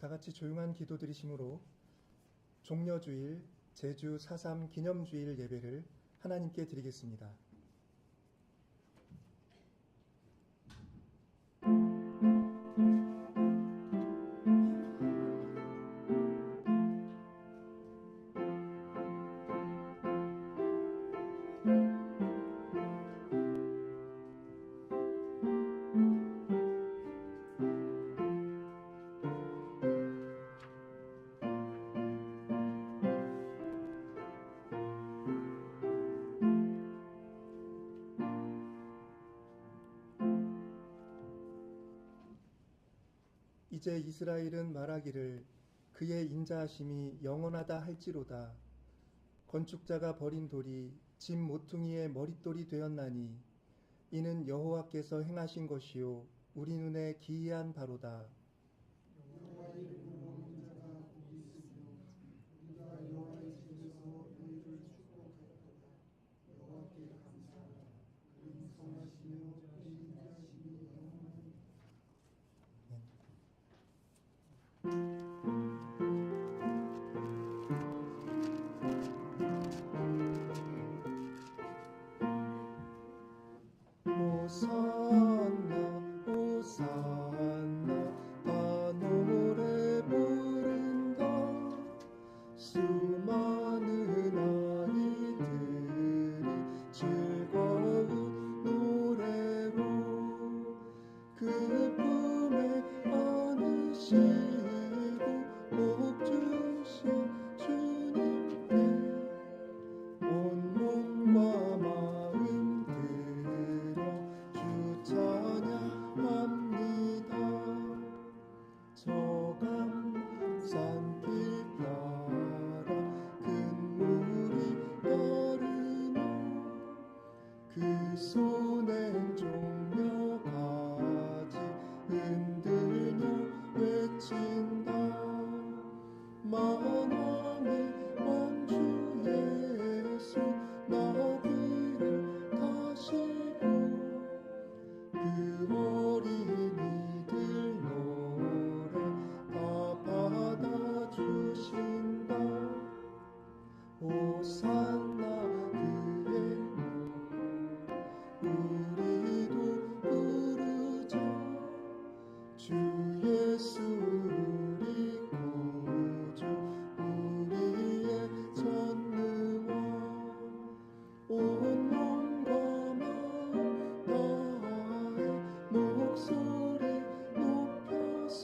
다 같이 조용한 기도 드리심으로 종려주일 제주 4.3 기념주일 예배를 하나님께 드리겠습니다. 이제 이스라엘은 말하기를 그의 인자하심이 영원하다 할지로다. 건축자가 버린 돌이 집 모퉁이의 머릿돌이 되었나니 이는 여호와께서 행하신 것이요 우리 눈에 기이한 바로다. 여호와의 이름을 얻는 자가 복이 있으며 우리가 여호와의 집에서 너희를 축복하였도다. 여호와께 감사하라. 그는 선하시며 그의 인자하심이 영원하니. 호산나 호산나 다 노래 부른다. 수많은 아이들이 즐거운 노래로 그 품에 안으시고 복 주신 주님께 온 몸과 마음 들여 주 찬양합니다. 저 감산 길 따라 큰 물이 따르며 그 손엔 종려 가지 흔들며 외친다. 만왕의 왕주 예수 나귀를 타시고 그 어린이들 노래 다 받아주신다. 호산나 그의 우리도 부르자. 주 예수 우리 구주 우리의 전능왕 온 몸과 마음 다해 목소리 높여서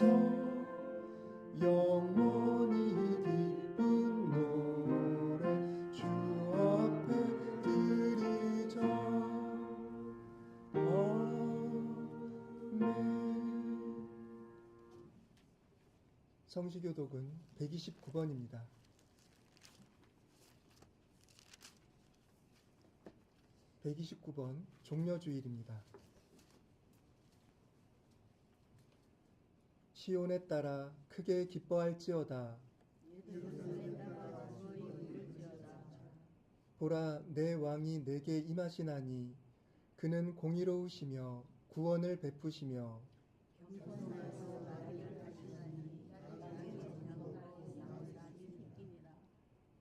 영원히 기쁜 노래 주 앞에 드리자. 아멘. 성시교독은 129번입니다. (129번) 종려주일입니다. 시온에 따라 크게 기뻐할지어다. 보라 내 왕이 내게 임하시나니 그는 공의로우시며 구원을 베푸시며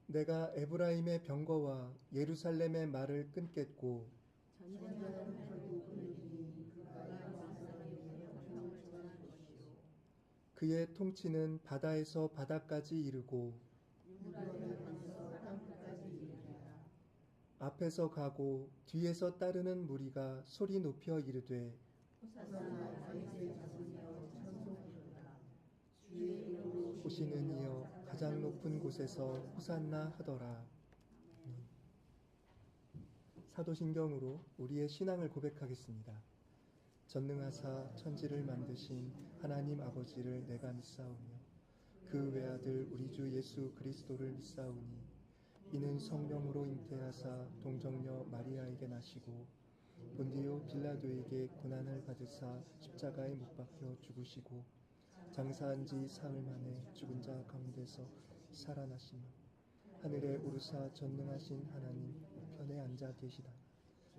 내가 에브라임의 병거와 예루살렘의 말을 끊겠고 그의 통치는 바다에서 바다까지 이르고 앞에서 가고 뒤에서 따르는 무리가 소리 높여 이르되 오시는 이여 가장 높은 곳에서 호산나 하더라. 사도신경으로 우리의 신앙을 고백하겠습니다. 전능하사 천지를 만드신 하나님 아버지를 내가 믿사오며 그 외아들 우리 주 예수 그리스도를 믿사오니 이는 성령으로 잉태하사 동정녀 마리아에게 나시고 본디오 빌라도에게 고난을 받으사 십자가에 못 박혀 죽으시고 장사한 지 사흘 만에 죽은 자 가운데서 살아나시며 하늘에 오르사 전능하신 하나님 우편에 앉아 계시다.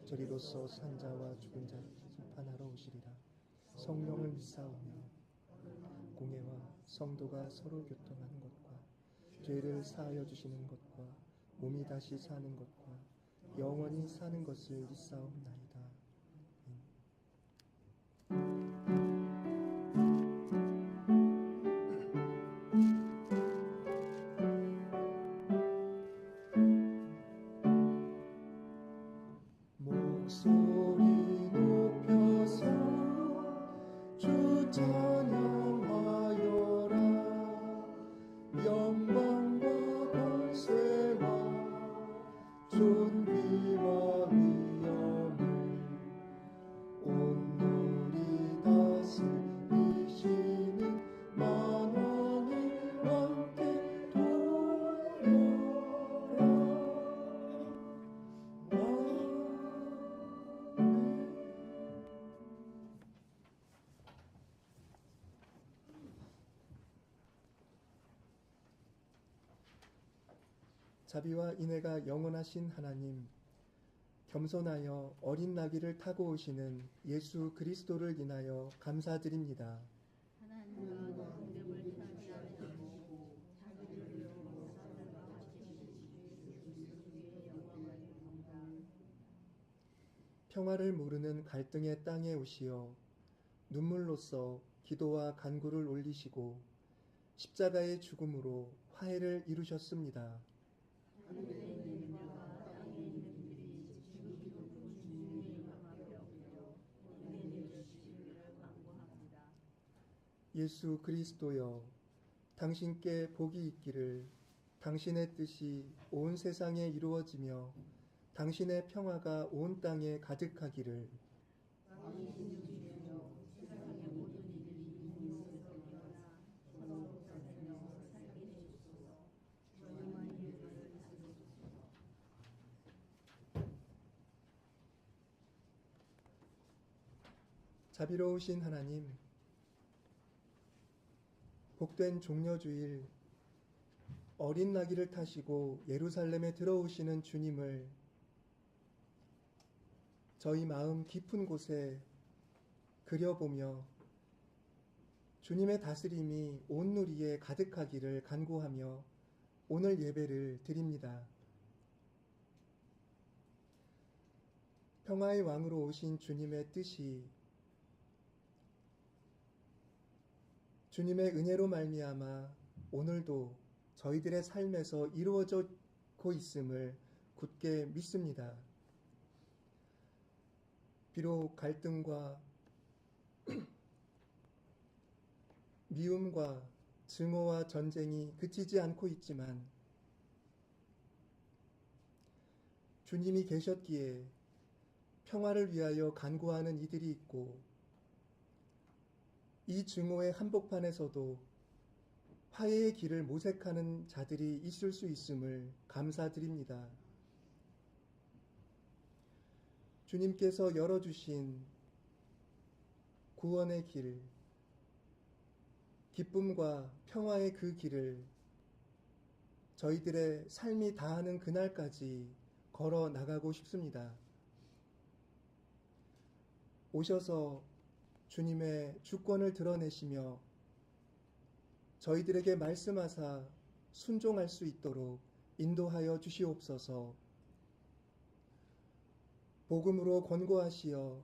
저리로서 산자와 죽은 자 심판하러 오시리라. 성령을 믿사오며 공회와 성도가 서로 교통하는 것과 죄를 사하여 주시는 것과 몸이 다시 사는 것과 영원히 사는 것을 믿사옵나이다. 목소리 높여서 주 찬양하여라. 영광과 권세와 존귀와 위엄을 온누리 다스리시는 만왕의 왕께 돌려라. 자비와 인애가 영원하신 하나님, 겸손하여 어린 나귀를 타고 오시는 예수 그리스도를 인하여 감사드립니다. 하나님과 동력을 차지하시고 자기를 위하여 사람과 같이 주시는 주의 영광을 입는다. 평화를 모르는 갈등의 땅에 오시어 눈물로써 기도와 간구를 올리시고 십자가의 죽음으로 화해를 이루셨습니다. 하늘에 있는 자와 땅에 있는 이들이 지극히 높은 주님의 영 앞에 엎드려 은혜를 주시기를 간구합니다. 예수 그리스도여, 당신께 복이 있기를. 당신의 뜻이 온 세상에 이루어지며 당신의 평화가 온 땅에 가득하기를. 왕이신 주여, 세상의 모든 이들이 공동에서 일어나 서로 사랑하며 살게 해주소서. 영원한 일을 다스리소서. 자비로우신 하나님, 복된 종려주일 어린 나귀를 타시고 예루살렘에 들어오시는 주님을 저희 마음 깊은 곳에 그려보며 주님의 다스림이 온 누리에 가득하기를 간구하며 오늘 예배를 드립니다. 평화의 왕으로 오신 주님의 뜻이 주님의 은혜로 말미암아 오늘도 저희들의 삶에서 이루어지고 있음을 굳게 믿습니다. 비록 갈등과 미움과 증오와 전쟁이 그치지 않고 있지만 주님이 계셨기에 평화를 위하여 간구하는 이들이 있고 이 증오의 한복판에서도 화해의 길을 모색하는 자들이 있을 수 있음을 감사드립니다. 주님께서 열어주신 구원의 길, 기쁨과 평화의 그 길을 저희들의 삶이 다하는 그날까지 걸어 나가고 싶습니다. 오셔서 주님의 주권을 드러내시며 저희들에게 말씀하사 순종할 수 있도록 인도하여 주시옵소서. 복음으로 권고하시어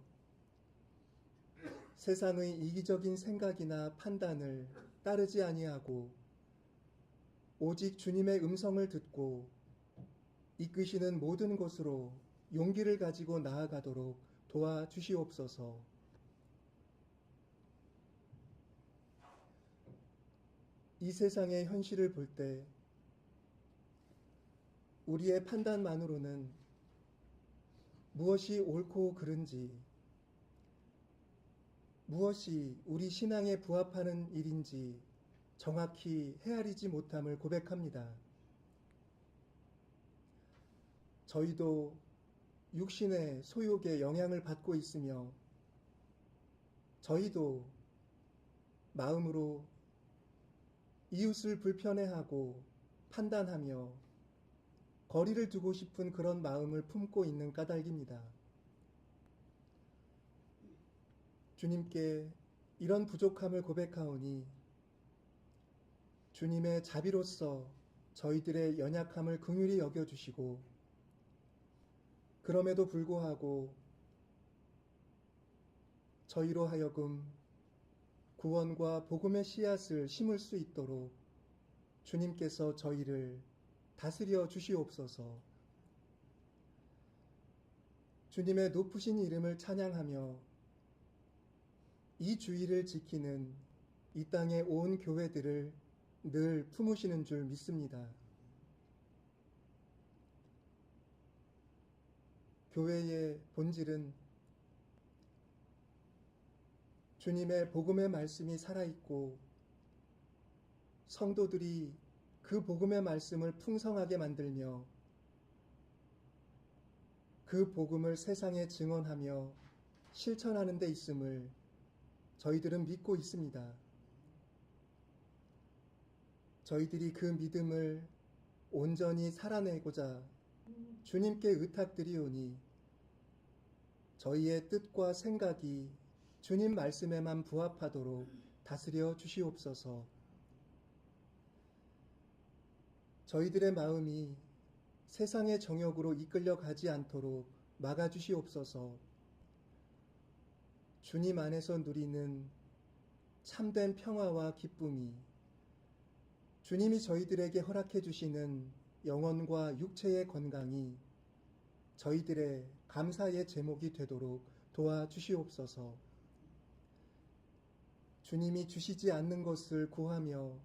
세상의 이기적인 생각이나 판단을 따르지 아니하고 오직 주님의 음성을 듣고 이끄시는 모든 곳으로 용기를 가지고 나아가도록 도와주시옵소서. 이 세상의 현실을 볼 때 우리의 판단만으로는 무엇이 옳고 그른지, 무엇이 우리 신앙에 부합하는 일인지 정확히 헤아리지 못함을 고백합니다. 저희도 육신의 소욕에 영향을 받고 있으며 저희도 마음으로 이웃을 불편해하고 판단하며 거리를 두고 싶은 그런 마음을 품고 있는 까닭입니다. 주님께 이런 부족함을 고백하오니 주님의 자비로서 저희들의 연약함을 긍휼히 여겨주시고 그럼에도 불구하고 저희로 하여금 구원과 복음의 씨앗을 심을 수 있도록 주님께서 저희를 다스려 주시옵소서. 주님의 높으신 이름을 찬양하며 이 주의를 지키는 이 땅의 온 교회들을 늘 품으시는 줄 믿습니다. 교회의 본질은 주님의 복음의 말씀이 살아있고 성도들이 그 복음의 말씀을 풍성하게 만들며 그 복음을 세상에 증언하며 실천하는 데 있음을 저희들은 믿고 있습니다. 저희들이 그 믿음을 온전히 살아내고자 주님께 의탁드리오니 저희의 뜻과 생각이 주님 말씀에만 부합하도록 다스려 주시옵소서. 저희들의 마음이 세상의 정욕으로 이끌려 가지 않도록 막아주시옵소서. 주님 안에서 누리는 참된 평화와 기쁨이 주님이 저희들에게 허락해 주시는 영혼과 육체의 건강이 저희들의 감사의 제목이 되도록 도와주시옵소서. 주님이 주시지 않는 것을 구하며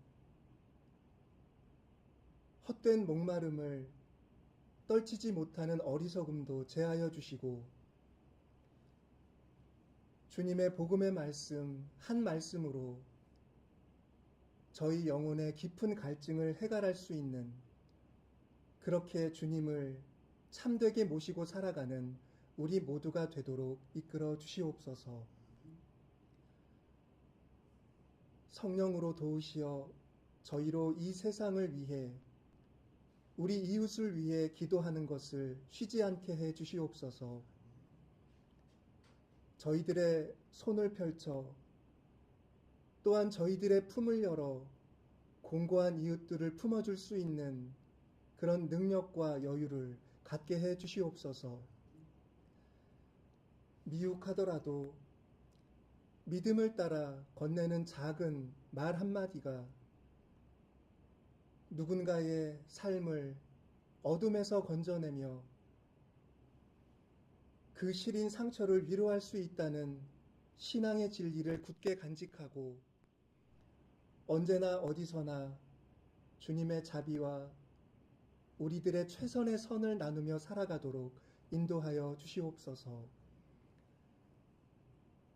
헛된 목마름을 떨치지 못하는 어리석음도 제하여 주시고 주님의 복음의 말씀 한 말씀으로 저희 영혼의 깊은 갈증을 해결할 수 있는 그렇게 주님을 참되게 모시고 살아가는 우리 모두가 되도록 이끌어 주시옵소서. 성령으로 도우시어 저희로 이 세상을 위해 우리 이웃을 위해 기도하는 것을 쉬지 않게 해 주시옵소서. 저희들의 손을 펼쳐 또한 저희들의 품을 열어 공고한 이웃들을 품어줄 수 있는 그런 능력과 여유를 갖게 해 주시옵소서. 미혹하더라도 믿음을 따라 건네는 작은 말 한마디가 누군가의 삶을 어둠에서 건져내며 그 시린 상처를 위로할 수 있다는 신앙의 진리를 굳게 간직하고 언제나 어디서나 주님의 자비와 우리들의 최선의 선을 나누며 살아가도록 인도하여 주시옵소서.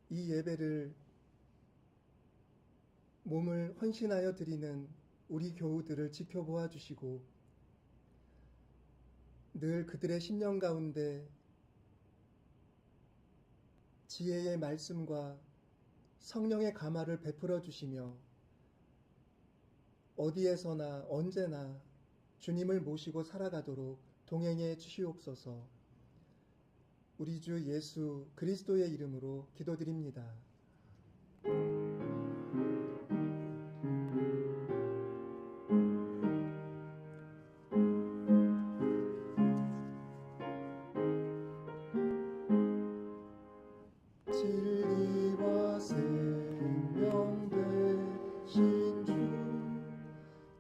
이 예배를 몸을 헌신하여 드리는 우리 교우들을 지켜보아 주시고 늘 그들의 심령 가운데 지혜의 말씀과 성령의 감화를 베풀어 주시며 어디에서나 언제나 주님을 모시고 살아가도록 동행해 주시옵소서. 우리 주 예수 그리스도의 이름으로 기도드립니다. 진리와 생명 되신 주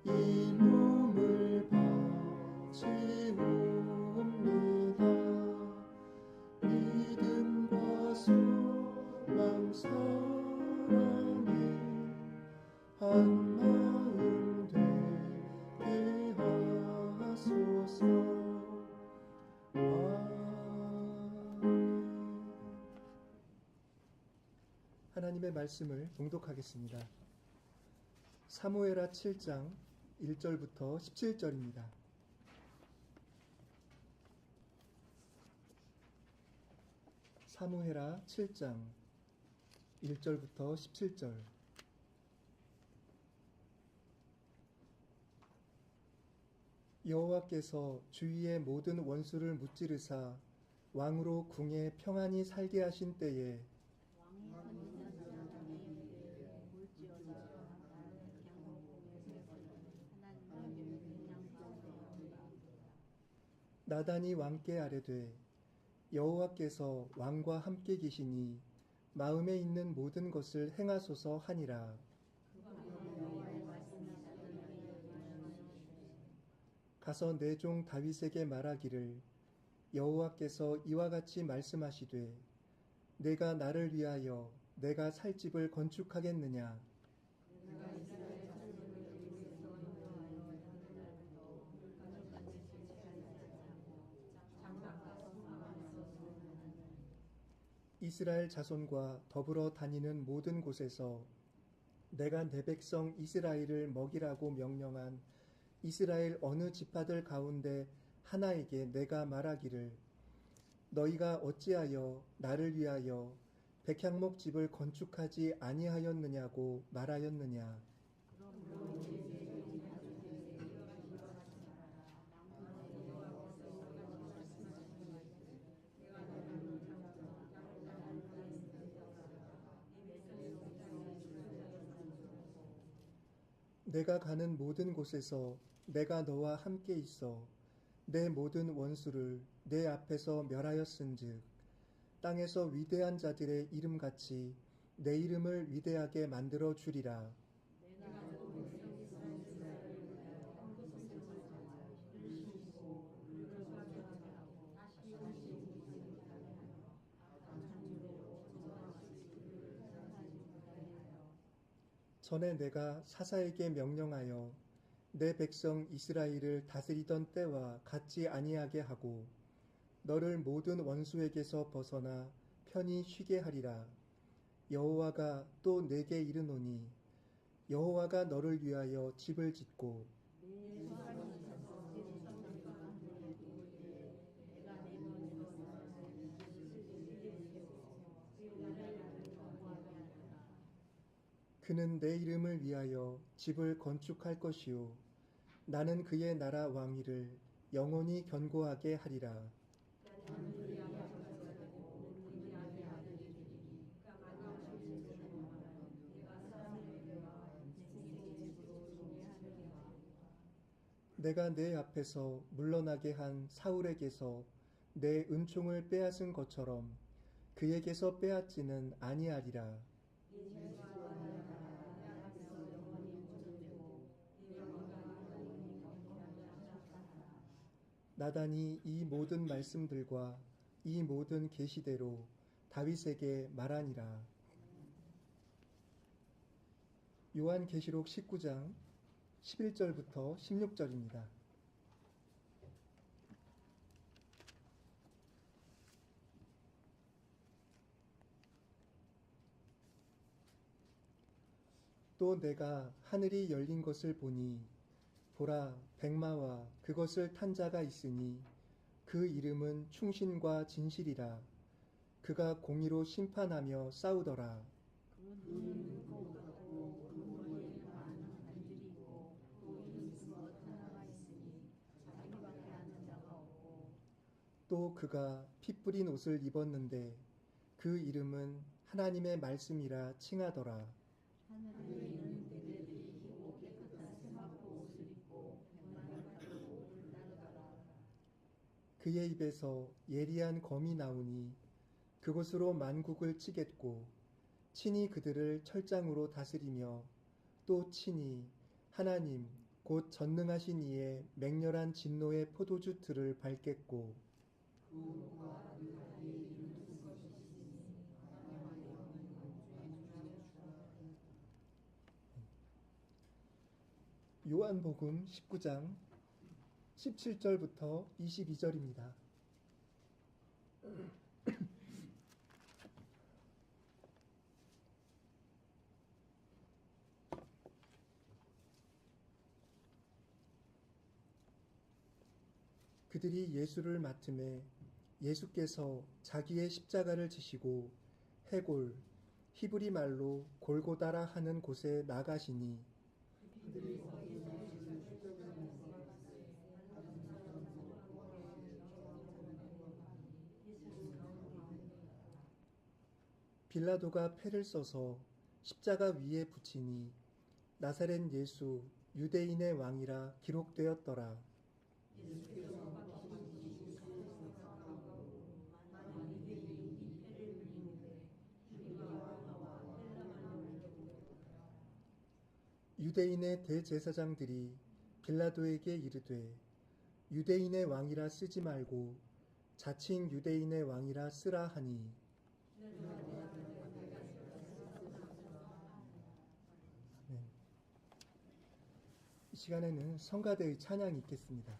이 몸을 바치옵니다. 믿음과 소망 사랑에 한 마음 되게 하소서. 하나님의 말씀을 봉독하겠습니다. 사무엘하 7장 1절부터 17절입니다. 사무엘하 7장 1절부터 17절. 여호와께서 주위의 모든 원수를 무찌르사 왕으로 궁에 평안히 살게 하신 때에 나단이 왕께 아뢰되 여호와께서 왕과 함께 계시니 마음에 있는 모든 것을 행하소서 하니라. 가서 내 종 다윗에게 말하기를 여호와께서 이와 같이 말씀하시되 내가 나를 위하여 내가 살 집을 건축하겠느냐. 이스라엘 자손과 더불어 다니는 모든 곳에서 내가 내 백성 이스라엘을 먹이라고 명령한 이스라엘 어느 지파들 가운데 하나에게 내가 말하기를 너희가 어찌하여 나를 위하여 백향목 집을 건축하지 아니하였느냐고 말하였느냐. 내가 가는 모든 곳에서 내가 너와 함께 있어 내 모든 원수를 내 앞에서 멸하였은즉 땅에서 위대한 자들의 이름같이 내 이름을 위대하게 만들어 주리라. 전에 내가 사사에게 명령하여 내 백성 이스라엘을 다스리던 때와 같지 아니하게 하고 너를 모든 원수에게서 벗어나 편히 쉬게 하리라. 여호와가 또 내게 이르노니 여호와가 너를 위하여 집을 짓고 그는 내 이름을 위하여 집을 건축할 것이요 나는 그의 나라 왕위를 영원히 견고하게 하리라. 내가 내 앞에서 물러나게 한 사울에게서 내 은총을 빼앗은 것처럼 그에게서 빼앗지는 아니하리라. 나단이 이 모든 말씀들과 이 모든 계시대로 다윗에게 말하니라. 요한계시록 19장 11절부터 16절입니다. 또 내가 하늘이 열린 것을 보니 보라 백마와 그것을 탄 자가 있으니 그 이름은 충신과 진실이라. 그가 공의로 심판하며 싸우더라. 또 그가 피 뿌린 옷을 입었는데 그 이름은 하나님의 말씀이라 칭하더라. 그의 입에서 예리한 검이 나오니 그것으로 만국을 치겠고 친히 그들을 철장으로 다스리며 또 친히 하나님 곧 전능하신 이의 맹렬한 진노의 포도주 틀을 밟겠고 요한복음 19장 17절부터 22절입니다. 그들이 예수를 맡음에 예수께서 자기의 십자가를 지시고 해골 히브리 말로 골고다라 하는 곳에 나가시니 빌라도가 패를 써서 십자가 위에 붙이니 나사렛 예수 유대인의 왕이라 기록되었더라. 유대인의 대제사장들이 빌라도에게 이르되 유대인의 왕이라 쓰지 말고 자칭 유대인의 왕이라 쓰라 하니 아멘. 이 시간에는 성가대의 찬양이 있겠습니다.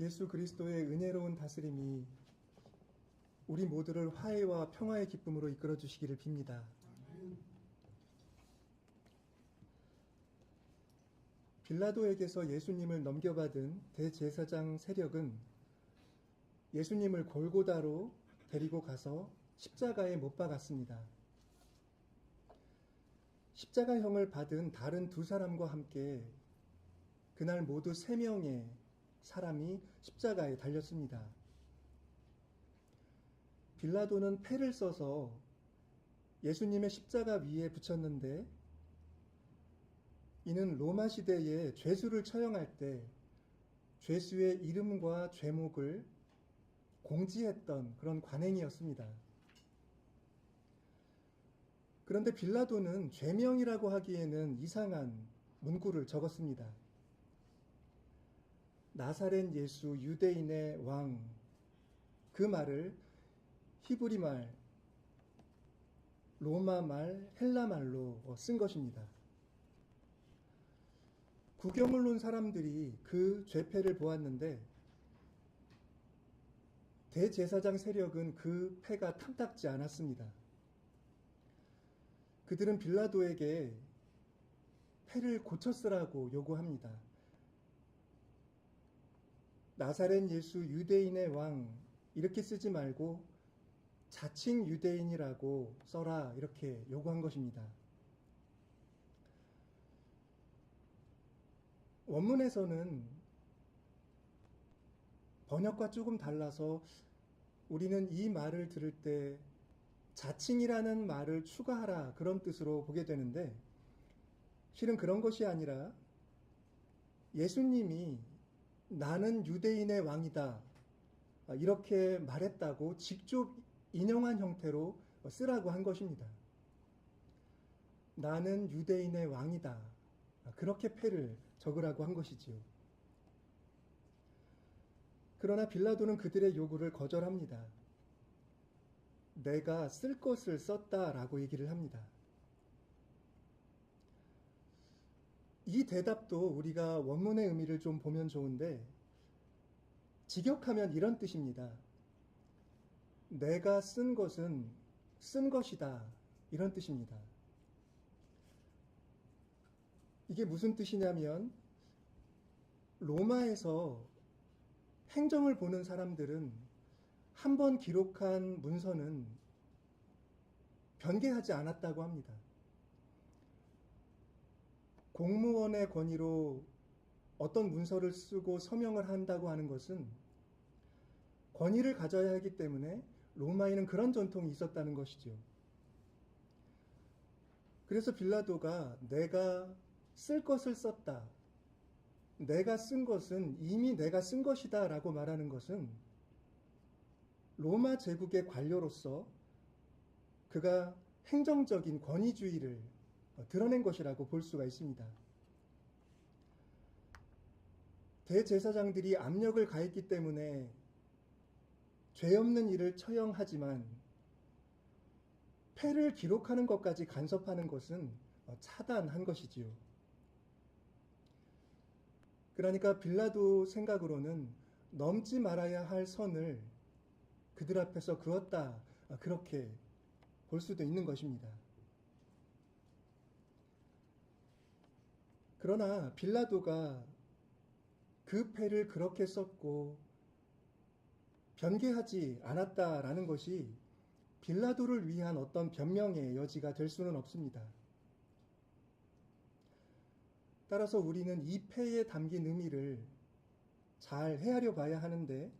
예수 그리스도의 은혜로운 다스림이 우리 모두를 화해와 평화의 기쁨으로 이끌어 주시기를 빕니다. 빌라도에게서 예수님을 넘겨받은 대제사장 세력은 예수님을 골고다로 데리고 가서 십자가에 못 박았습니다. 십자가형을 받은 다른 두 사람과 함께 그날 모두 3명의 사람이 십자가에 달렸습니다. 빌라도는 패를 써서 예수님의 십자가 위에 붙였는데 이는 로마 시대에 죄수를 처형할 때 죄수의 이름과 죄목을 공지했던 그런 관행이었습니다. 그런데 빌라도는 죄명이라고 하기에는 이상한 문구를 적었습니다. 나사렛 예수 유대인의 왕, 그 말을 히브리 말, 로마 말, 헬라 말로 쓴 것입니다. 구경을 온 사람들이 그 죄패를 보았는데 대제사장 세력은 그 패가 탐탁지 않았습니다. 그들은 빌라도에게 패를 고쳐 쓰라고 요구합니다. 나사렛 예수 유대인의 왕 이렇게 쓰지 말고 자칭 유대인이라고 써라 이렇게 요구한 것입니다. 원문에서는 번역과 조금 달라서 우리는 이 말을 들을 때 자칭이라는 말을 추가하라 그런 뜻으로 보게 되는데 실은 그런 것이 아니라 예수님이 나는 유대인의 왕이다 이렇게 말했다고 직접 인용한 형태로 쓰라고 한 것입니다. 나는 유대인의 왕이다. 그렇게 패를 적으라고 한 것이지요. 그러나 빌라도는 그들의 요구를 거절합니다. 내가 쓸 것을 썼다라고 얘기를 합니다. 이 대답도 우리가 원문의 의미를 좀 보면 좋은데 직역하면 이런 뜻입니다. 내가 쓴 것은 쓴 것이다. 이런 뜻입니다. 이게 무슨 뜻이냐면 로마에서 행정을 보는 사람들은 한 번 기록한 문서는 변개하지 않았다고 합니다. 공무원의 권위로 어떤 문서를 쓰고 서명을 한다고 하는 것은 권위를 가져야 하기 때문에 로마에는 그런 전통이 있었다는 것이죠. 그래서 빌라도가 내가 쓸 것을 썼다. 내가 쓴 것은 이미 내가 쓴 것이다 라고 말하는 것은 로마 제국의 관료로서 그가 행정적인 권위주의를 드러낸 것이라고 볼 수가 있습니다. 대제사장들이 압력을 가했기 때문에 죄 없는 일을 처형하지만 패를 기록하는 것까지 간섭하는 것은 차단한 것이지요. 그러니까 빌라도 생각으로는 넘지 말아야 할 선을 그들 앞에서 그었다. 그렇게 볼 수도 있는 것입니다. 그러나 빌라도가 그 패를 그렇게 썼고 변개하지 않았다라는 것이 빌라도를 위한 어떤 변명의 여지가 될 수는 없습니다. 따라서 우리는 이 패에 담긴 의미를 잘 헤아려 봐야 하는데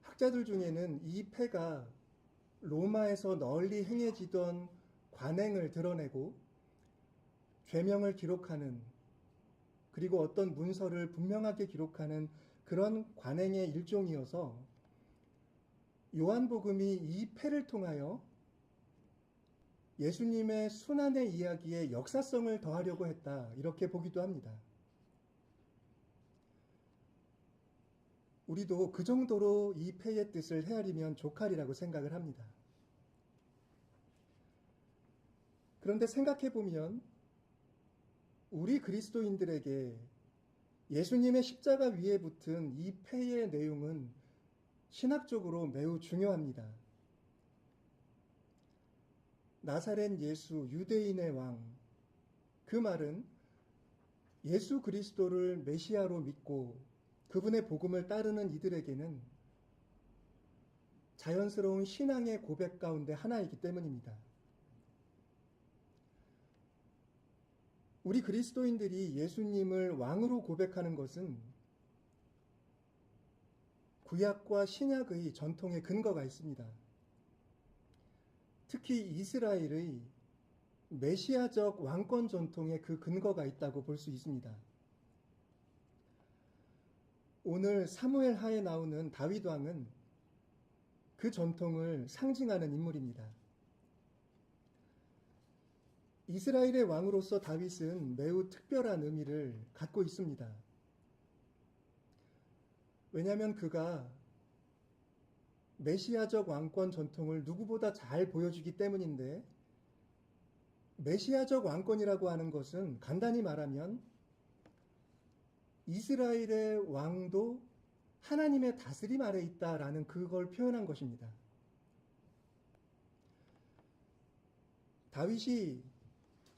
학자들 중에는 이 패가 로마에서 널리 행해지던 관행을 드러내고 죄명을 기록하는 그리고 어떤 문서를 분명하게 기록하는 그런 관행의 일종이어서 요한복음이 이 패를 통하여 예수님의 순환의 이야기에 역사성을 더하려고 했다 이렇게 보기도 합니다. 우리도 그 정도로 이 패의 뜻을 헤아리면 족하리라고 생각을 합니다. 그런데 생각해 보면 우리 그리스도인들에게 예수님의 십자가 위에 붙은 이 패의 내용은 신학적으로 매우 중요합니다. 나사렛 예수 유대인의 왕, 그 말은 예수 그리스도를 메시아로 믿고 그분의 복음을 따르는 이들에게는 자연스러운 신앙의 고백 가운데 하나이기 때문입니다. 우리 그리스도인들이 예수님을 왕으로 고백하는 것은 구약과 신약의 전통에 근거가 있습니다. 특히 이스라엘의 메시아적 왕권 전통에 그 근거가 있다고 볼 수 있습니다. 오늘 사무엘 하에 나오는 다윗 왕은 그 전통을 상징하는 인물입니다. 이스라엘의 왕으로서 다윗은 매우 특별한 의미를 갖고 있습니다. 왜냐하면 그가 메시아적 왕권 전통을 누구보다 잘 보여주기 때문인데 메시아적 왕권이라고 하는 것은 간단히 말하면 이스라엘의 왕도 하나님의 다스림 아래 있다라는 그걸 표현한 것입니다. 다윗이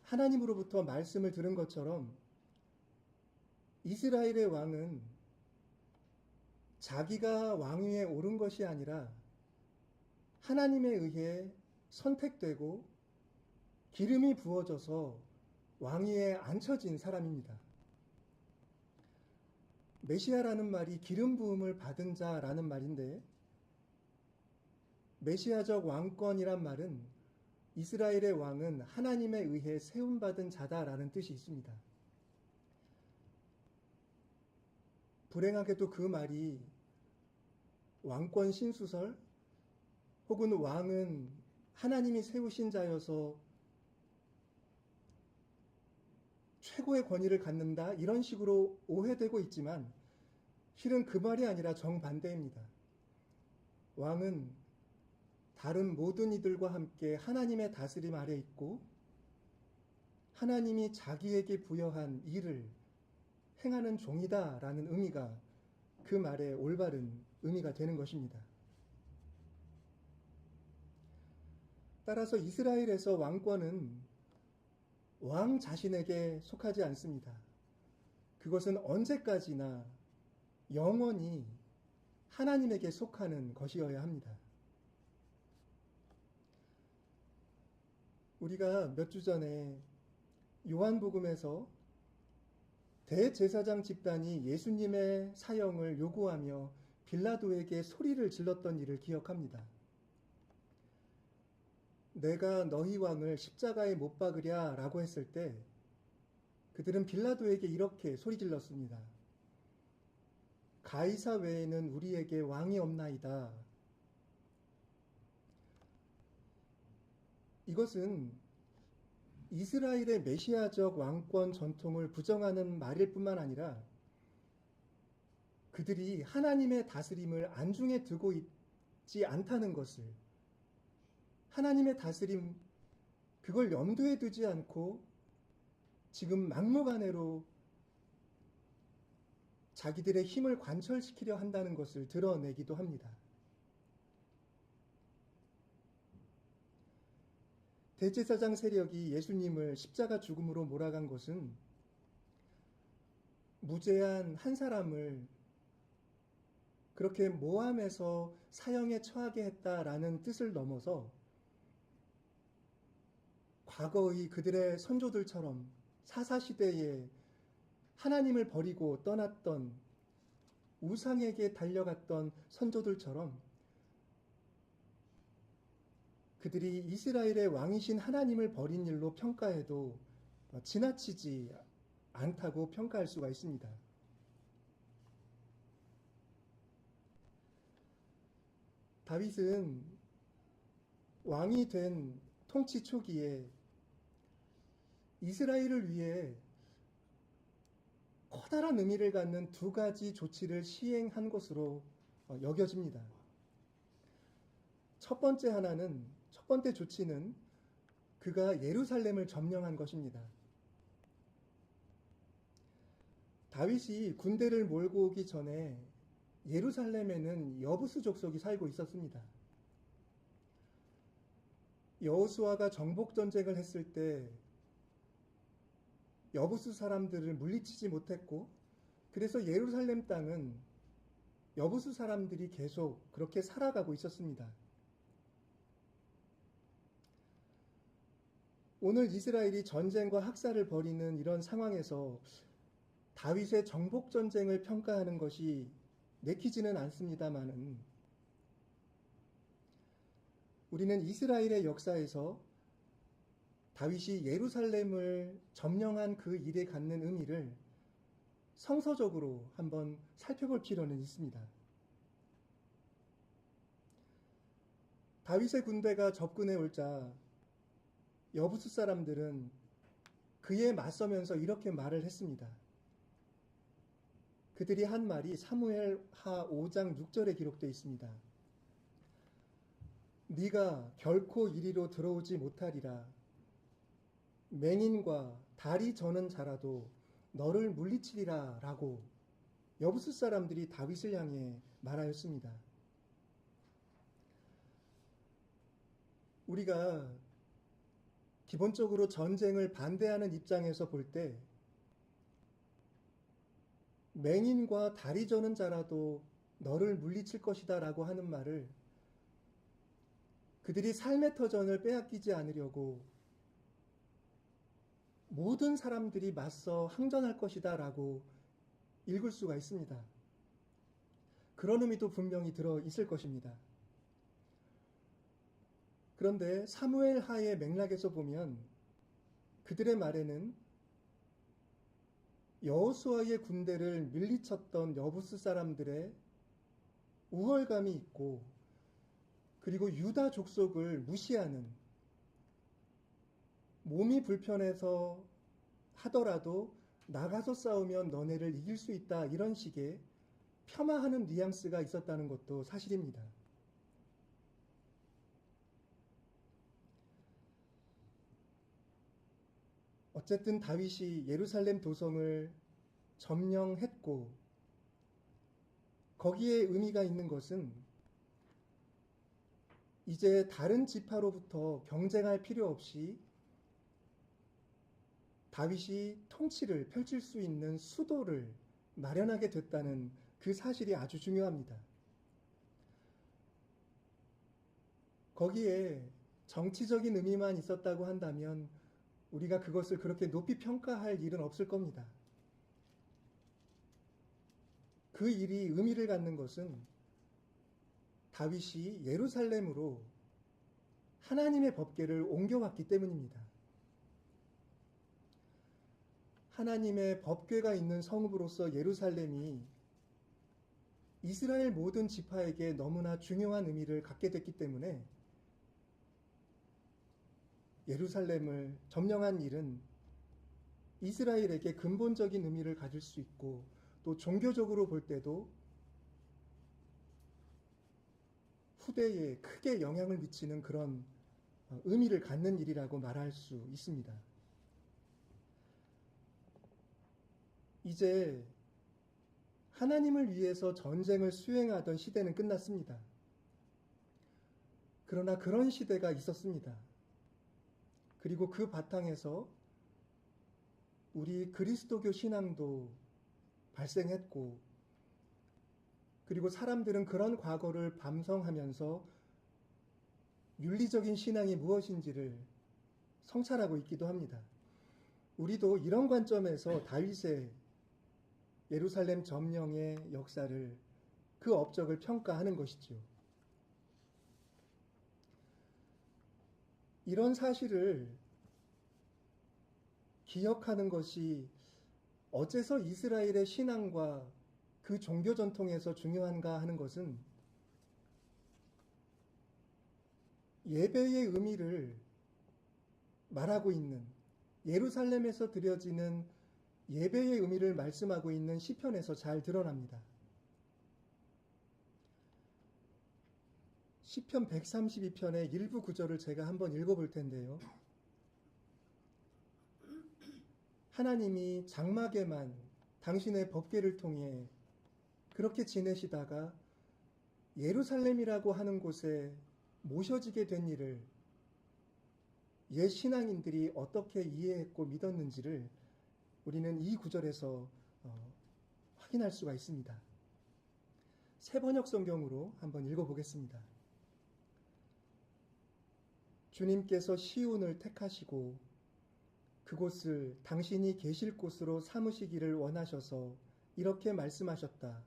하나님으로부터 말씀을 들은 것처럼 이스라엘의 왕은 자기가 왕위에 오른 것이 아니라 하나님에 의해 선택되고 기름이 부어져서 왕위에 앉혀진 사람입니다. 메시아라는 말이 기름 부음을 받은 자라는 말인데, 메시아적 왕권이란 말은 이스라엘의 왕은 하나님에 의해 세움받은 자다라는 뜻이 있습니다. 불행하게도 그 말이 왕권 신수설 혹은 왕은 하나님이 세우신 자여서 최고의 권위를 갖는다, 이런 식으로 오해되고 있지만 실은 그 말이 아니라 정반대입니다. 왕은 다른 모든 이들과 함께 하나님의 다스림 아래 있고 하나님이 자기에게 부여한 일을 행하는 종이다라는 의미가 그 말의 올바른 의미가 되는 것입니다. 따라서 이스라엘에서 왕권은 왕 자신에게 속하지 않습니다. 그것은 언제까지나 영원히 하나님에게 속하는 것이어야 합니다. 우리가 몇 주 전에 요한복음에서 대제사장 집단이 예수님의 사형을 요구하며 빌라도에게 소리를 질렀던 일을 기억합니다. 내가 너희 왕을 십자가에 못 박으랴 라고 했을 때 그들은 빌라도에게 이렇게 소리 질렀습니다. 가이사 외에는 우리에게 왕이 없나이다. 이것은 이스라엘의 메시아적 왕권 전통을 부정하는 말일 뿐만 아니라 그들이 하나님의 다스림을 안중에 두고 있지 않다는 것을, 하나님의 다스림 그걸 염두에 두지 않고 지금 막무가내로 자기들의 힘을 관철시키려 한다는 것을 드러내기도 합니다. 대제사장 세력이 예수님을 십자가 죽음으로 몰아간 것은 무죄한 한 사람을 그렇게 모함해서 사형에 처하게 했다라는 뜻을 넘어서 과거의 그들의 선조들처럼 사사시대에 하나님을 버리고 떠났던 우상에게 달려갔던 선조들처럼 그들이 이스라엘의 왕이신 하나님을 버린 일로 평가해도 지나치지 않다고 평가할 수가 있습니다. 다윗은 왕이 된 통치 초기에 이스라엘을 위해 커다란 의미를 갖는 두 가지 조치를 시행한 것으로 여겨집니다. 첫 번째 조치는 그가 예루살렘을 점령한 것입니다. 다윗이 군대를 몰고 오기 전에 예루살렘에는 여부수 족속이 살고 있었습니다. 여호수아가 정복 전쟁을 했을 때 여부수 사람들을 물리치지 못했고, 그래서 예루살렘 땅은 여부수 사람들이 계속 그렇게 살아가고 있었습니다. 오늘 이스라엘이 전쟁과 학살을 벌이는 이런 상황에서 다윗의 정복 전쟁을 평가하는 것이 내키지는 않습니다만은, 우리는 이스라엘의 역사에서 다윗이 예루살렘을 점령한 그 일에 갖는 의미를 성서적으로 한번 살펴볼 필요는 있습니다. 다윗의 군대가 접근해 올자 여부수 사람들은 그에 맞서면서 이렇게 말을 했습니다. 그들이 한 말이 사무엘하 5장 6절에 기록되어 있습니다. 네가 결코 이리로 들어오지 못하리라. 맹인과 다리 저는 자라도 너를 물리치리라 라고 여부수 사람들이 다윗을 향해 말하였습니다. 우리가 기본적으로 전쟁을 반대하는 입장에서 볼 때 맹인과 다리 저는 자라도 너를 물리칠 것이다 라고 하는 말을 그들이 삶의 터전을 빼앗기지 않으려고 모든 사람들이 맞서 항전할 것이다 라고 읽을 수가 있습니다. 그런 의미도 분명히 들어 있을 것입니다. 그런데 사무엘 하의 맥락에서 보면 그들의 말에는 여호수아의 군대를 밀리쳤던 여부스 사람들의 우월감이 있고, 그리고 유다 족속을 무시하는, 몸이 불편해서 하더라도 나가서 싸우면 너네를 이길 수 있다, 이런 식의 폄하하는 뉘앙스가 있었다는 것도 사실입니다. 어쨌든 다윗이 예루살렘 도성을 점령했고, 거기에 의미가 있는 것은 이제 다른 지파로부터 경쟁할 필요 없이 다윗이 통치를 펼칠 수 있는 수도를 마련하게 됐다는 그 사실이 아주 중요합니다. 거기에 정치적인 의미만 있었다고 한다면 우리가 그것을 그렇게 높이 평가할 일은 없을 겁니다. 그 일이 의미를 갖는 것은 다윗이 예루살렘으로 하나님의 법궤를 옮겨왔기 때문입니다. 하나님의 법궤가 있는 성읍으로서 예루살렘이 이스라엘 모든 지파에게 너무나 중요한 의미를 갖게 됐기 때문에 예루살렘을 점령한 일은 이스라엘에게 근본적인 의미를 가질 수 있고, 또 종교적으로 볼 때도 후대에 크게 영향을 미치는 그런 의미를 갖는 일이라고 말할 수 있습니다. 이제 하나님을 위해서 전쟁을 수행하던 시대는 끝났습니다. 그러나 그런 시대가 있었습니다. 그리고 그 바탕에서 우리 그리스도교 신앙도 발생했고, 그리고 사람들은 그런 과거를 반성하면서 윤리적인 신앙이 무엇인지를 성찰하고 있기도 합니다. 우리도 이런 관점에서 다윗의 예루살렘 점령의 역사를, 그 업적을 평가하는 것이죠. 이런 사실을 기억하는 것이 어째서 이스라엘의 신앙과 그 종교 전통에서 중요한가 하는 것은 예배의 의미를 말하고 있는, 예루살렘에서 드려지는 예배의 의미를 말씀하고 있는 시편에서 잘 드러납니다. 시편 132편의 일부 구절을 제가 한번 읽어볼 텐데요. 하나님이 장막에만 당신의 법궤를 통해 그렇게 지내시다가 예루살렘이라고 하는 곳에 모셔지게 된 일을 옛 신앙인들이 어떻게 이해했고 믿었는지를 우리는 이 구절에서 확인할 수가 있습니다. 새번역 성경으로 한번 읽어보겠습니다. 주님께서 시온을 택하시고 그곳을 당신이 계실 곳으로 삼으시기를 원하셔서 이렇게 말씀하셨다.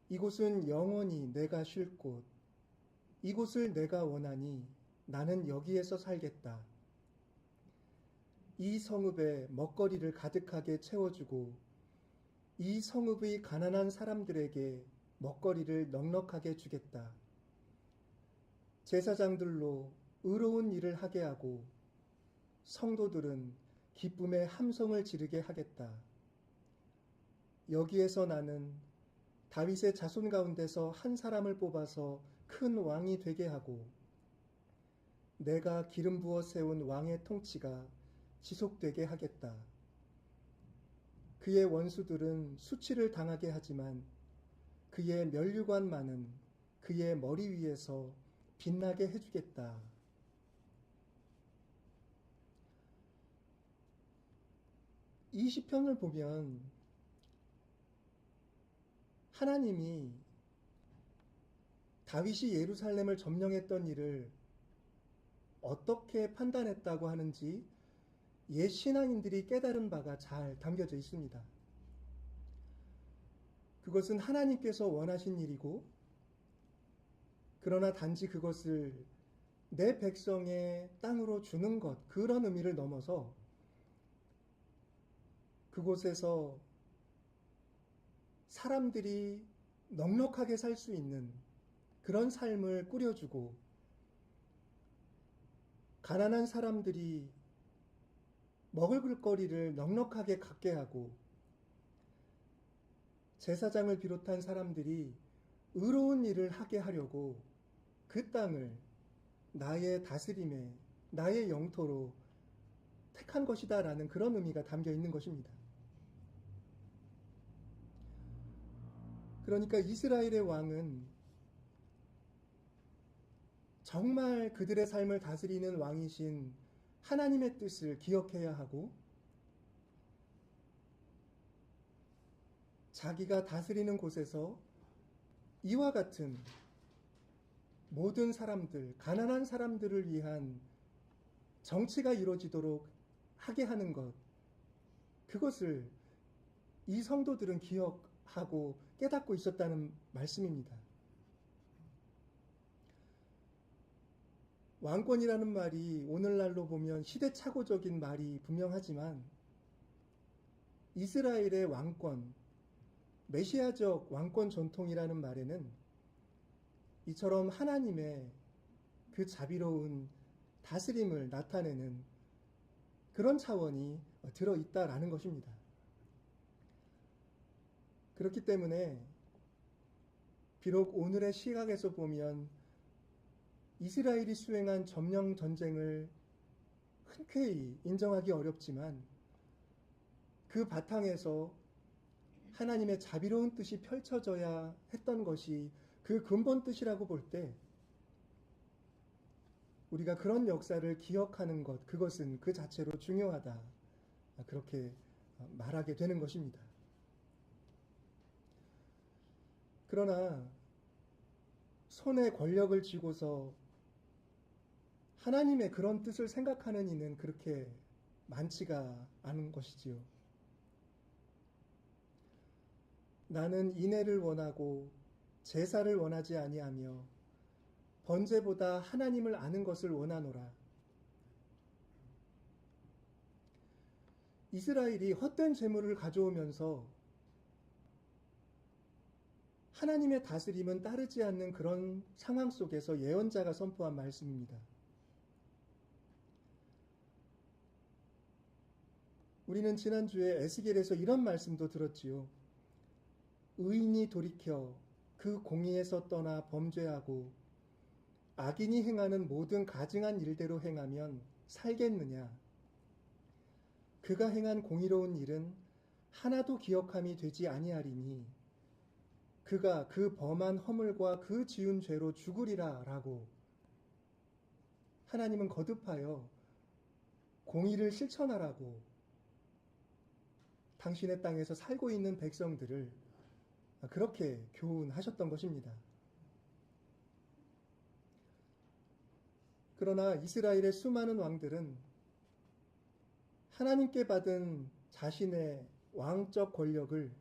이곳은 영원히 내가 쉴 곳, 이곳을 내가 원하니 나는 여기에서 살겠다. 이 성읍에 먹거리를 가득하게 채워주고 이 성읍의 가난한 사람들에게 먹거리를 넉넉하게 주겠다. 제사장들로 의로운 일을 하게 하고 성도들은 기쁨의 함성을 지르게 하겠다. 여기에서 나는 다윗의 자손 가운데서 한 사람을 뽑아서 큰 왕이 되게 하고 내가 기름 부어 세운 왕의 통치가 지속되게 하겠다. 그의 원수들은 수치를 당하게 하지만 그의 면류관만은 그의 머리 위에서 빛나게 해주겠다. 이 시편을 보면 하나님이 다윗이 예루살렘을 점령했던 일을 어떻게 판단했다고 하는지 옛 신앙인들이 깨달은 바가 잘 담겨져 있습니다. 그것은 하나님께서 원하신 일이고, 그러나 단지 그것을 내 백성의 땅으로 주는 것, 그런 의미를 넘어서 그곳에서 사람들이 넉넉하게 살 수 있는 그런 삶을 꾸려주고, 가난한 사람들이 먹을 거리를 넉넉하게 갖게 하고, 제사장을 비롯한 사람들이 의로운 일을 하게 하려고 그 땅을 나의 다스림에, 나의 영토로 택한 것이다라는 그런 의미가 담겨 있는 것입니다. 그러니까 이스라엘의 왕은 정말 그들의 삶을 다스리는 왕이신 하나님의 뜻을 기억해야 하고, 자기가 다스리는 곳에서 이와 같은 모든 사람들, 가난한 사람들을 위한 정치가 이루어지도록 하게 하는 것, 그것을 이 성도들은 기억하고 깨닫고 있었다는 말씀입니다. 왕권이라는 말이 오늘날로 보면 시대착오적인 말이 분명하지만, 이스라엘의 왕권, 메시아적 왕권 전통이라는 말에는 이처럼 하나님의 그 자비로운 다스림을 나타내는 그런 차원이 들어있다라는 것입니다. 그렇기 때문에 비록 오늘의 시각에서 보면 이스라엘이 수행한 점령 전쟁을 흔쾌히 인정하기 어렵지만, 그 바탕에서 하나님의 자비로운 뜻이 펼쳐져야 했던 것이 그 근본 뜻이라고 볼 때, 우리가 그런 역사를 기억하는 것, 그것은 그 자체로 중요하다, 그렇게 말하게 되는 것입니다. 그러나 손에 권력을 쥐고서 하나님의 그런 뜻을 생각하는 이는 그렇게 많지가 않은 것이지요. 나는 인애를 원하고 제사를 원하지 아니하며 번제보다 하나님을 아는 것을 원하노라. 이스라엘이 헛된 재물을 가져오면서 하나님의 다스림은 따르지 않는 그런 상황 속에서 예언자가 선포한 말씀입니다. 우리는 지난주에 에스겔에서 이런 말씀도 들었지요. 의인이 돌이켜 그 공의에서 떠나 범죄하고 악인이 행하는 모든 가증한 일대로 행하면 살겠느냐? 그가 행한 공의로운 일은 하나도 기억함이 되지 아니하리니 그가 그 범한 허물과 그 지은 죄로 죽으리라 라고 하나님은 거듭하여 공의를 실천하라고 당신의 땅에서 살고 있는 백성들을 그렇게 교훈하셨던 것입니다. 그러나 이스라엘의 수많은 왕들은 하나님께 받은 자신의 왕적 권력을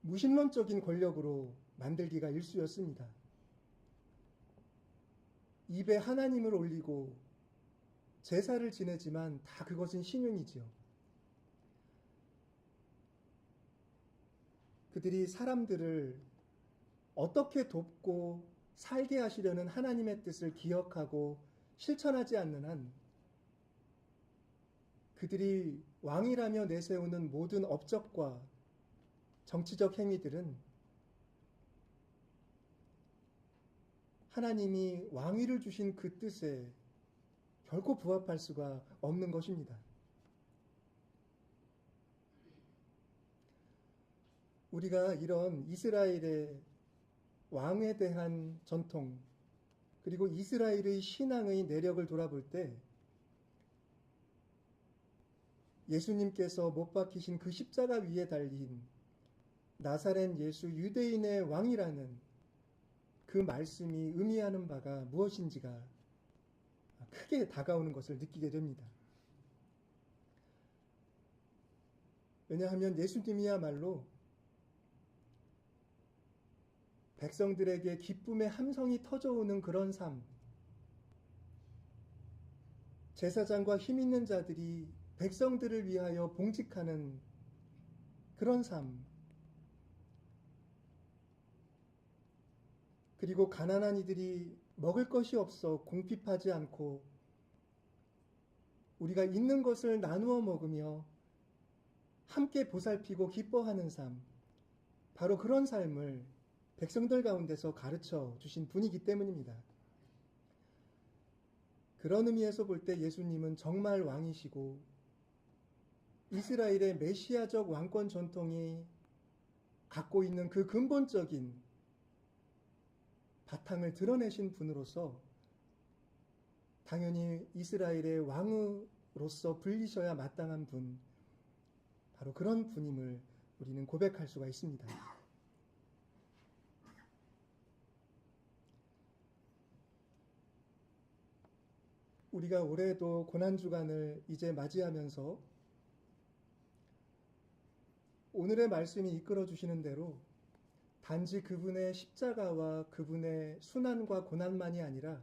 무신론적인 권력으로 만들기가 일쑤였습니다. 입에 하나님을 올리고 제사를 지내지만 다 그것은 신용이지요. 그들이 사람들을 어떻게 돕고 살게 하시려는 하나님의 뜻을 기억하고 실천하지 않는 한 그들이 왕이라며 내세우는 모든 업적과 정치적 행위들은 하나님이 왕위를 주신 그 뜻에 결코 부합할 수가 없는 것입니다. 우리가 이런 이스라엘의 왕에 대한 전통, 그리고 이스라엘의 신앙의 내력을 돌아볼 때 예수님께서 못 박히신 그 십자가 위에 달린 나사렛 예수 유대인의 왕이라는 그 말씀이 의미하는 바가 무엇인지가 크게 다가오는 것을 느끼게 됩니다. 왜냐하면 예수님이야말로 백성들에게 기쁨의 함성이 터져오는 그런 삶, 제사장과 힘 있는 자들이 백성들을 위하여 봉직하는 그런 삶, 그리고 가난한 이들이 먹을 것이 없어 궁핍하지 않고 우리가 있는 것을 나누어 먹으며 함께 보살피고 기뻐하는 삶, 바로 그런 삶을 백성들 가운데서 가르쳐 주신 분이기 때문입니다. 그런 의미에서 볼 때 예수님은 정말 왕이시고 이스라엘의 메시아적 왕권 전통이 갖고 있는 그 근본적인 바탕을 드러내신 분으로서 당연히 이스라엘의 왕으로서 불리셔야 마땅한 분, 바로 그런 분임을 우리는 고백할 수가 있습니다. 우리가 올해도 고난주간을 이제 맞이하면서 오늘의 말씀이 이끌어 주시는 대로 단지 그분의 십자가와 그분의 순환과 고난만이 아니라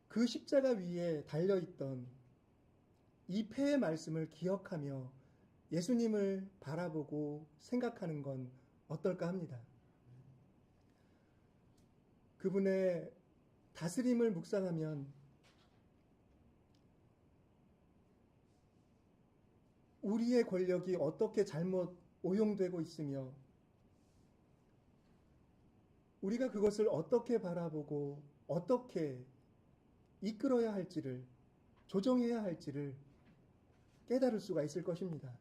그 십자가 위에 달려있던 이 패의 말씀을 기억하며 예수님을 바라보고 생각하는 건 어떨까 합니다. 그분의 다스림을 묵상하면 우리의 권력이 어떻게 잘못 오용되고 있으며 우리가 그것을 어떻게 바라보고 어떻게 이끌어야 할지를, 조정해야 할지를 깨달을 수가 있을 것입니다.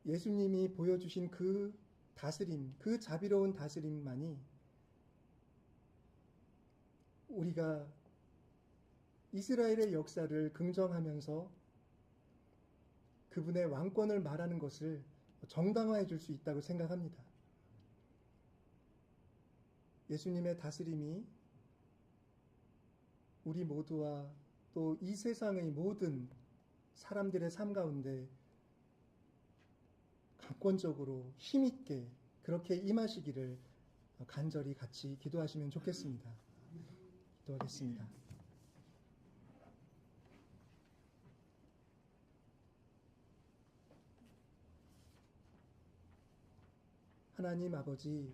예수님이 보여주신 그 다스림, 그 자비로운 다스림만이 우리가 이스라엘의 역사를 긍정하면서 그분의 왕권을 말하는 것을 정당화해 줄 수 있다고 생각합니다. 예수님의 다스림이 우리 모두와 또 이 세상의 모든 사람들의 삶 가운데 강권적으로 힘있게 그렇게 임하시기를 간절히 같이 기도하시면 좋겠습니다. 기도하겠습니다. 하나님 아버지,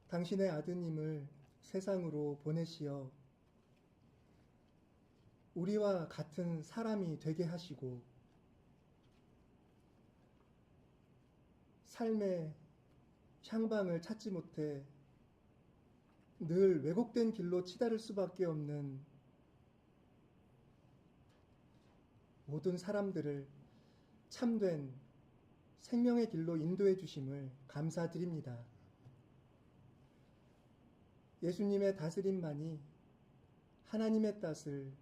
당신의 아드님을 세상으로 보내시어 우리와 같은 사람이 되게 하시고 삶의 향방을 찾지 못해 늘 왜곡된 길로 치달을 수밖에 없는 모든 사람들을 참된 생명의 길로 인도해 주심을 감사드립니다. 예수님의 다스림만이 하나님의 뜻을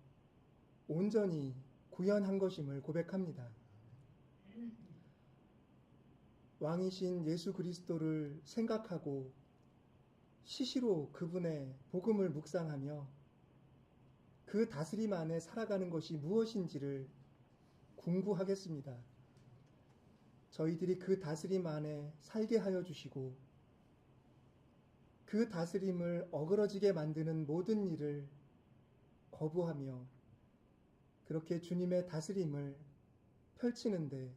온전히 구현한 것임을 고백합니다. 왕이신 예수 그리스도를 생각하고 시시로 그분의 복음을 묵상하며 그 다스림 안에 살아가는 것이 무엇인지를 궁구하겠습니다. 저희들이 그 다스림 안에 살게 하여 주시고 그 다스림을 어그러지게 만드는 모든 일을 거부하며 그렇게 주님의 다스림을 펼치는데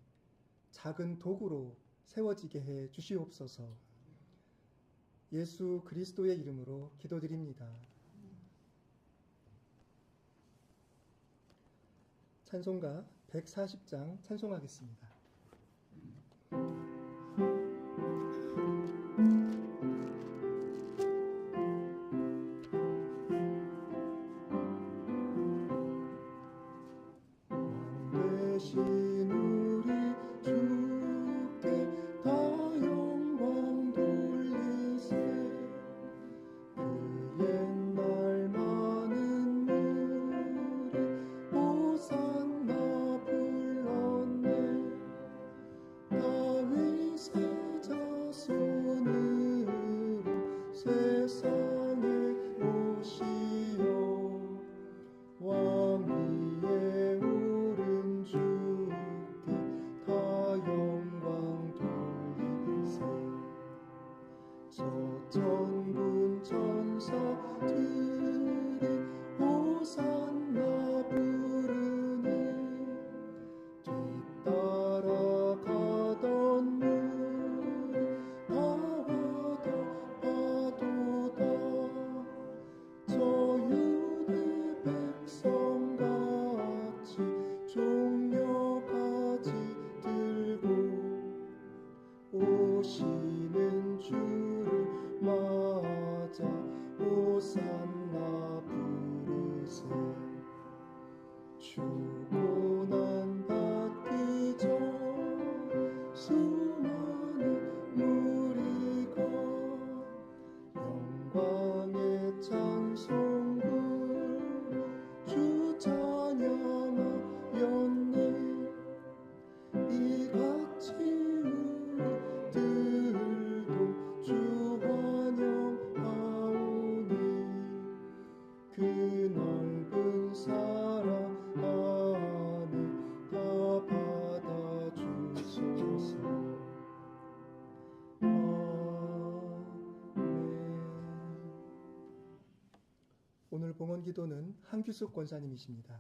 작은 도구로 세워지게 해 주시옵소서. 예수 그리스도의 이름으로 기도드립니다. 찬송가 140장 찬송하겠습니다. 옛날 많은 세상에 오시어 왕위에 오른 주께 다 영광 돌리세. 저 천군 천사들이 호산나 부르니 뒤따라 가던 물이 나와도 파도다. 저 유대 백성같이 종려가지 들고 오시는 주를 맞아 호산나 부르세. 죽고 난 받기 전 수많은 무리가 영광의 찬송을 주 찬양하였네. 이같이 우리들도 주 환영하오니 그 넓은 사랑 안에 다 받아주소서. 아멘. 오늘 봉헌 기도는 한규숙 권사님이십니다.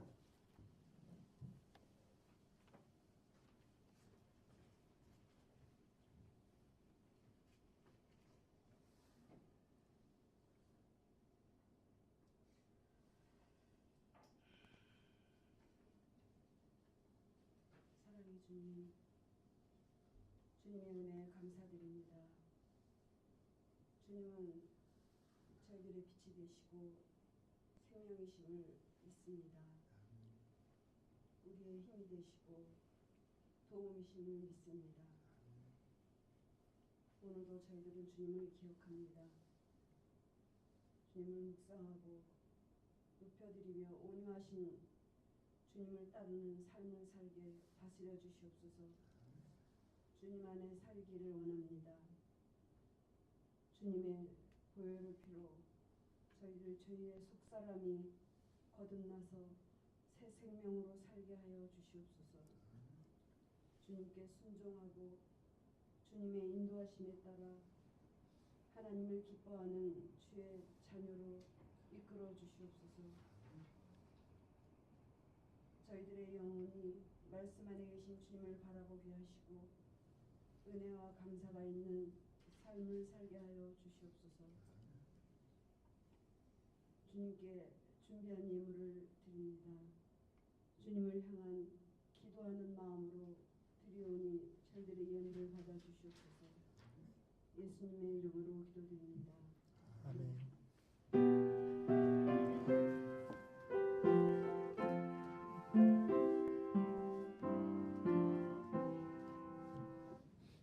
사랑의 주님, 주님의 은혜에 감사드립니다. 주님은 저희들의 빛이 되시고 생명이심을 믿습니다. 우리의 힘이 되시고 도움이심을 믿습니다. 오늘도 저희들은 주님을 기억합니다. 주님을 묵상하고 높여드리며 온유하신 주님을 따르는 삶을 살게 다스려 주시옵소서. 주님 안에 살기를 원합니다. 주님의 보혈의 피로 저희들 죄의 속사람이 거듭나서 새 생명으로 살게 하여 주시옵소서. 주님께 순종하고 주님의 인도하심에 따라 하나님을 기뻐하는 주의 자녀로 이끌어 주시옵소서. 저희들의 영혼이 말씀 안에 계신 주님을 바라보게 하시고 은혜와 감사가 있는 삶을 살게 하여 주시옵소서. 주님께 준비한 예물을 드립니다. 주님을 향한 기도하는 마음으로 드리오니 저희들의 예물을 받아 주시옵소서. 예수님의 이름으로 기도드립니다. 아멘.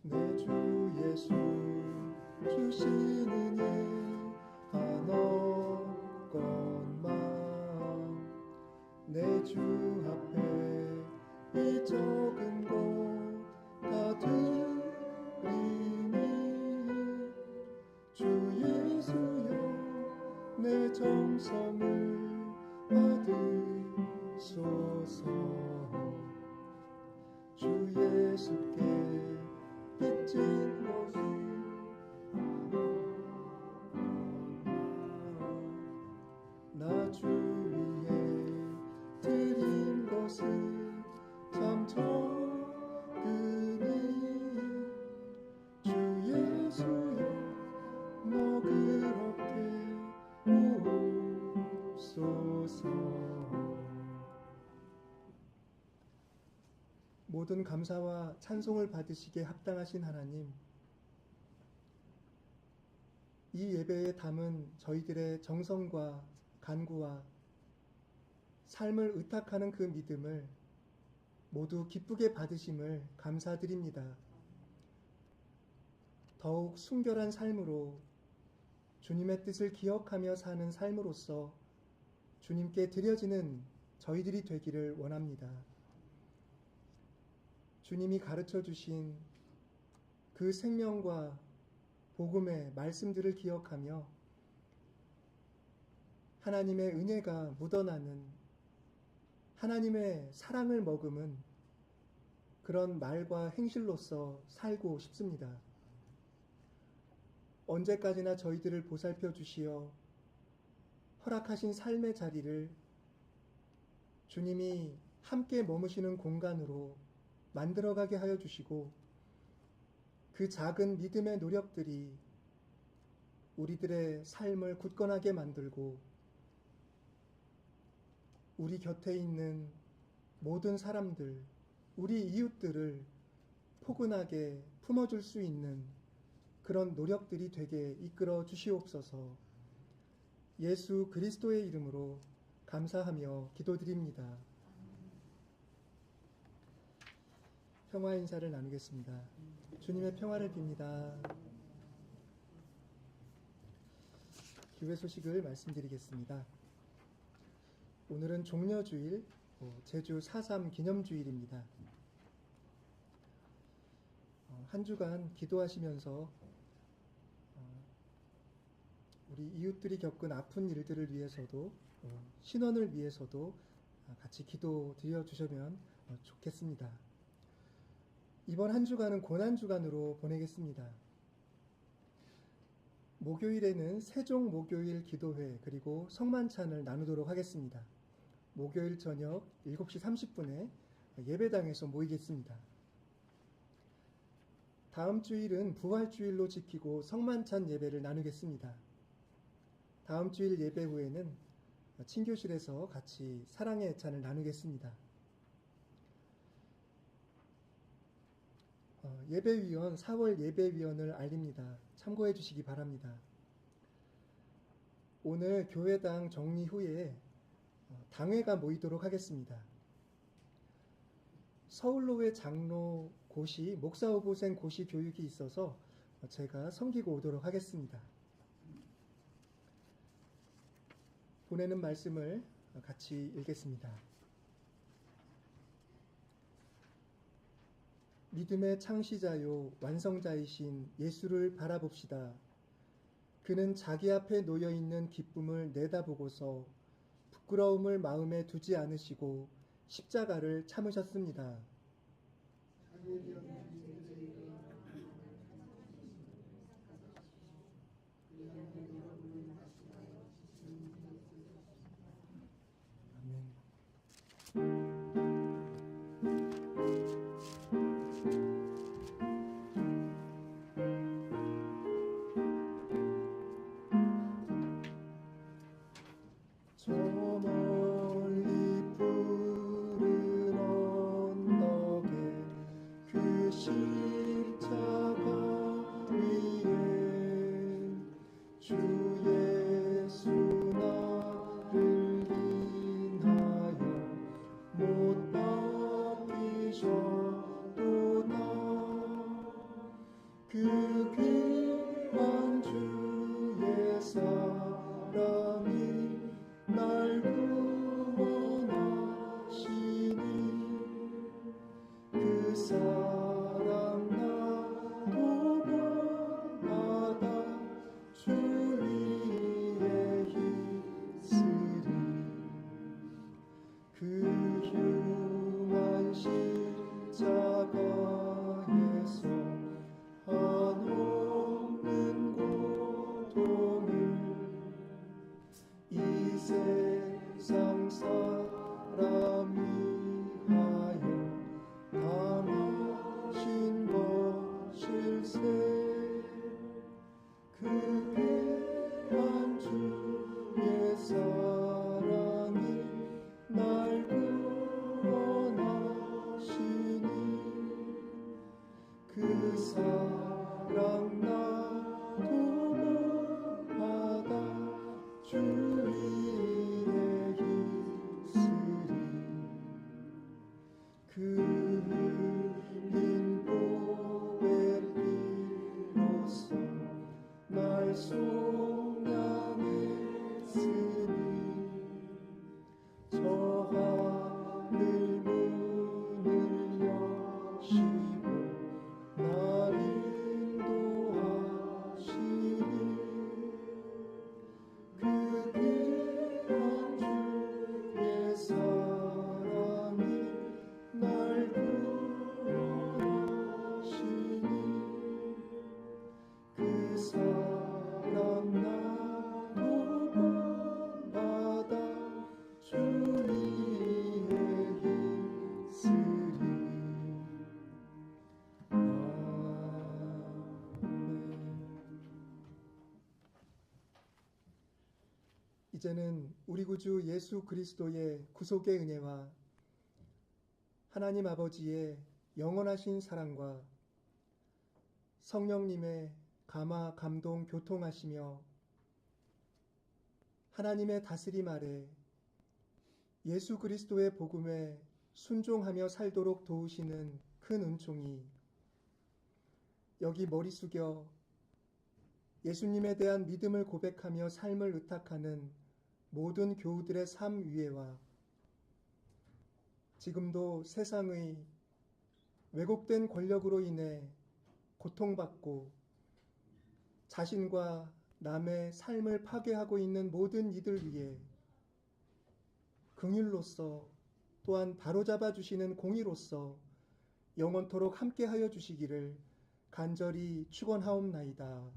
내 주 예수 주시는 예 한없건만 내 주 앞에 이 적은 것 다 드리니 주 예수여 내 정성을 받으소서. 주 예수께 빚진 것이 나 주 위에 드린 것은 참 적으니 주 예수여 너그럽게 오소서. 모든 감사와 찬송을 받으시기에 합당하신 하나님, 이 예배에 담은 저희들의 정성과 간구와 삶을 의탁하는 그 믿음을 모두 기쁘게 받으심을 감사드립니다. 더욱 순결한 삶으로 주님의 뜻을 기억하며 사는 삶으로서 주님께 드려지는 저희들이 되기를 원합니다. 주님이 가르쳐 주신 그 생명과 복음의 말씀들을 기억하며 하나님의 은혜가 묻어나는 하나님의 사랑을 머금은 그런 말과 행실로서 살고 싶습니다. 언제까지나 저희들을 보살펴 주시어 허락하신 삶의 자리를 주님이 함께 머무시는 공간으로 만들어가게 하여 주시고 그 작은 믿음의 노력들이 우리들의 삶을 굳건하게 만들고 우리 곁에 있는 모든 사람들, 우리 이웃들을 포근하게 품어줄 수 있는 그런 노력들이 되게 이끌어 주시옵소서. 예수 그리스도의 이름으로 감사하며 기도드립니다. 평화 인사를 나누겠습니다. 주님의 평화를 빕니다. 교회 소식을 말씀드리겠습니다. 오늘은 종려주일, 제주 4.3 기념주일입니다. 한 주간 기도하시면서 우리 이웃들이 겪은 아픈 일들을 위해서도 신원을 위해서도 같이 기도 드려주시면 좋겠습니다. 이번 한 주간은 고난주간으로 보내겠습니다. 목요일에는 세종 목요일 기도회 그리고 성만찬을 나누도록 하겠습니다. 목요일 저녁 7시 30분에 예배당에서 모이겠습니다. 다음 주일은 부활주일로 지키고 성만찬 예배를 나누겠습니다. 다음 주일 예배 후에는 친교실에서 같이 사랑의 찬을 나누겠습니다. 예배위원 4월 예배위원을 알립니다. 참고해 주시기 바랍니다. 오늘 교회당 정리 후에 당회가 모이도록 하겠습니다. 서울로회 장로 고시, 목사후보생 고시 교육이 있어서 제가 섬기고 오도록 하겠습니다. 보내는 말씀을 같이 읽겠습니다. 믿음의 창시자요 완성자이신 예수를 바라봅시다. 그는 자기 앞에 놓여있는 기쁨을 내다보고서 부끄러움을 마음에 두지 않으시고 십자가를 참으셨습니다. 저 멀리 푸른 언덕에 그 십자가 위에 주 예수 나를 인하여 못 박히셨도다. 그 귀한 주의 사랑이 날 구원하시니 그 사랑 나도 본받아 주 위에 있으리. 그 흉한 십자가에서 한없는 고통을 이 세상 사람 위하여 당하신 것일세. 그 귀한 주의 사랑이 날 구원하시니 그 사랑 나도 받아 주 위에 있으리. 이제는 우리 구주 예수 그리스도의 구속의 은혜와 하나님 아버지의 영원하신 사랑과 성령님의 감화, 감동, 교통하시며 하나님의 다스림 아래 예수 그리스도의 복음에 순종하며 살도록 도우시는 큰 은총이 여기 머리 숙여 예수님에 대한 믿음을 고백하며 삶을 의탁하는 모든 교우들의 삶 위에와 지금도 세상의 왜곡된 권력으로 인해 고통받고 자신과 남의 삶을 파괴하고 있는 모든 이들 위해 긍휼로서 또한 바로잡아 주시는 공의로서 영원토록 함께하여 주시기를 간절히 축원하옵나이다.